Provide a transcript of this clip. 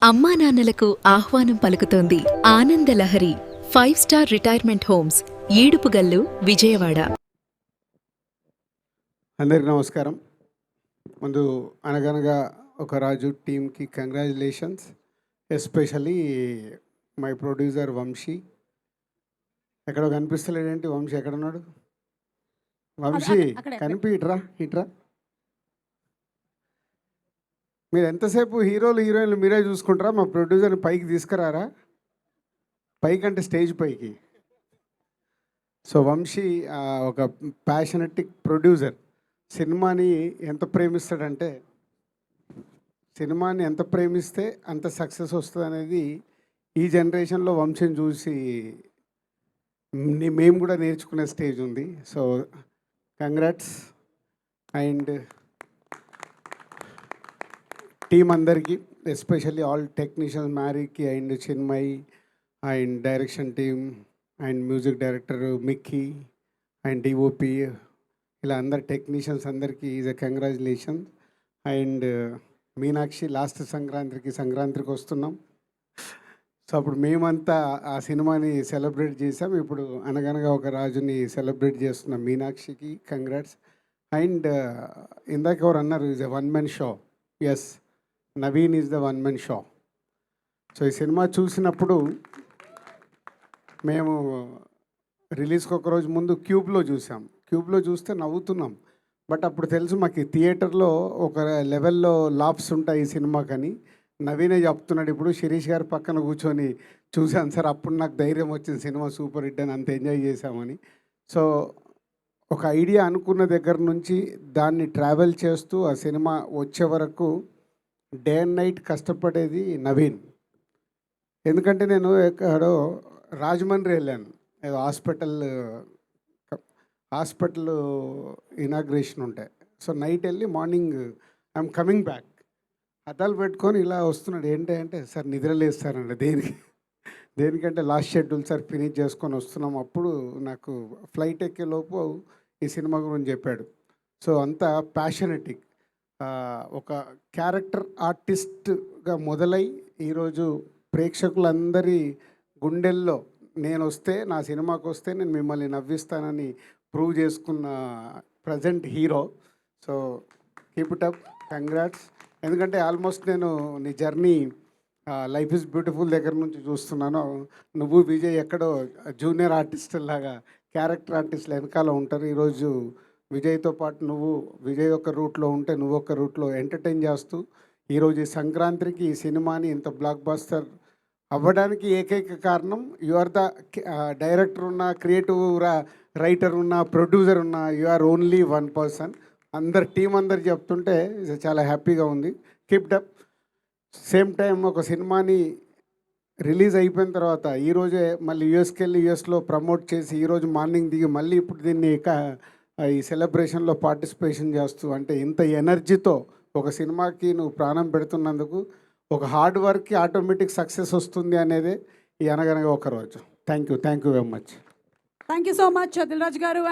అమ్మా నాన్నలకు ఆహ్వానం పలుకుతోంది Anandalahari five star retirement homes Edupugallu Vijayawada. అందరికీ నమస్కారం. ముందు అనగనగా ఒక రాజు టీమ్కి congratulations, especially my producer Vamshi. ఎక్కడో కనిపిస్తలేడేంటి? వంశీ ఎక్కడున్నాడు? వంశీ ఇట్రా. మీరు ఎంతసేపు హీరోలు హీరోయిన్లు మీరే చూసుకుంటారా? మా ప్రొడ్యూసర్ని పైకి తీసుకురారా? పైకి అంటే స్టేజ్ పైకి. సో వంశీ ఒక ప్యాషనెటిక్ ప్రొడ్యూసర్. సినిమాని ఎంత ప్రేమిస్తే అంత సక్సెస్ వస్తుంది అనేది ఈ జనరేషన్లో వంశీని చూసి మేము కూడా నేర్చుకునే స్టేజ్ ఉంది. So congrats. అండ్ టీం అందరికీ, ఎస్పెషల్లీ ఆల్ టెక్నీషియన్స్, మ్యారీకి and Chinmayi and direction team and music director Mickey and DOP, ఇలా అందరు టెక్నీషియన్స్ అందరికీ is a congratulations. And Meenakshi, last సంక్రాంతికి వస్తున్నాం. సో అప్పుడు మేమంతా ఆ సినిమాని సెలబ్రేట్ చేసాం. ఇప్పుడు అనగనగా ఒక రాజుని సెలబ్రేట్ చేస్తున్నాం. మీనాక్షికి కంగ్రాట్స్. అండ్ ఇందాక ఎవరు అన్నారు, is a 1-man show. Yes, Naveen is the 1-man show. So ఈ సినిమా చూసినప్పుడు మేము రిలీజ్కి ఒక రోజు ముందు క్యూబ్లో చూస్తే నవ్వుతున్నాం. బట్ అప్పుడు తెలుసు మాకు థియేటర్లో ఒక లెవెల్లో లాప్స్ ఉంటాయి ఈ సినిమాకని. నవీనే చెప్తున్నాడు ఇప్పుడు, శిరీష్ గారి పక్కన కూర్చొని చూశాను సార్, అప్పుడు నాకు ధైర్యం వచ్చింది, సినిమా సూపర్ హిట్ అని, అంత ఎంజాయ్ చేశామని. సో ఒక ఐడియా అనుకున్న దగ్గర నుంచి దాన్ని ట్రావెల్ చేస్తూ ఆ సినిమా వచ్చే వరకు డే అండ్ నైట్ కష్టపడేది నవీన్. ఎందుకంటే నేను ఎక్కడో రాజమండ్రి వెళ్ళాను, ఏదో హాస్పిటల్ ఇనాగ్రేషన్ ఉంటాయి. సో నైట్ వెళ్ళి మార్నింగ్ ఐఎమ్ కమింగ్ బ్యాక్, అద్దాలు పెట్టుకొని ఇలా వస్తున్నాడు. ఏంటి అంటే, సార్ నిద్రలేస్తారండి. దేనికంటే లాస్ట్ షెడ్యూల్ సార్ ఫినిష్ చేసుకొని వస్తున్నాం. అప్పుడు నాకు ఫ్లైట్ ఎక్కే లోపు ఈ సినిమా గురించి చెప్పాడు. సో అంత ప్యాషనెటిక్, ఒక క్యారెక్టర్ ఆర్టిస్ట్గా మొదలై ఈరోజు ప్రేక్షకులందరి గుండెల్లో నా సినిమాకి వస్తే నేను మిమ్మల్ని నవ్విస్తానని ప్రూవ్ చేసుకున్న present hero. So keep it up, congrats. ఎందుకంటే ఆల్మోస్ట్ నేను నీ జర్నీ లైఫ్ ఈజ్ బ్యూటిఫుల్ దగ్గర నుంచి చూస్తున్నాను. నువ్వు విజయ్ ఎక్కడో జూనియర్ ఆర్టిస్ట్ లాగా క్యారెక్టర్ ఆర్టిస్టులు వెనకాల ఉంటారు. ఈరోజు విజయ్తో పాటు విజయ్ ఒక రూట్లో ఉంటే నువ్వు ఒక రూట్లో ఎంటర్టైన్ చేస్తూ ఈరోజు ఈ సంక్రాంతికి ఈ సినిమాని ఇంత బ్లాక్ బస్టర్ అవ్వడానికి ఏకైక కారణం, యు ఆర్ ద డైరెక్టర్ ఉన్న, క్రియేటివ్ రైటర్ ఉన్న, ప్రొడ్యూసర్ ఉన్న, you are only 1 person. Team అందరు చెప్తుంటే చాలా హ్యాపీగా ఉంది. Keep up. సేమ్ టైం ఒక సినిమాని రిలీజ్ అయిపోయిన తర్వాత ఈరోజే మళ్ళీ యూఎస్లో ప్రమోట్ చేసి ఈరోజు మార్నింగ్ దిగి మళ్ళీ ఇప్పుడు దీన్ని ఈ సెలబ్రేషన్లో పార్టిసిపేషన్ చేస్తూ, అంటే ఇంత ఎనర్జీతో ఒక సినిమాకి నువ్వు ప్రాణం పెడుతున్నందుకు, ఒక హార్డ్ వర్క్కి ఆటోమేటిక్ సక్సెస్ వస్తుంది అనేది ఈ అనగనగా ఒక రోజు. Thank you very much. Thank you so much Dil Raju గారు.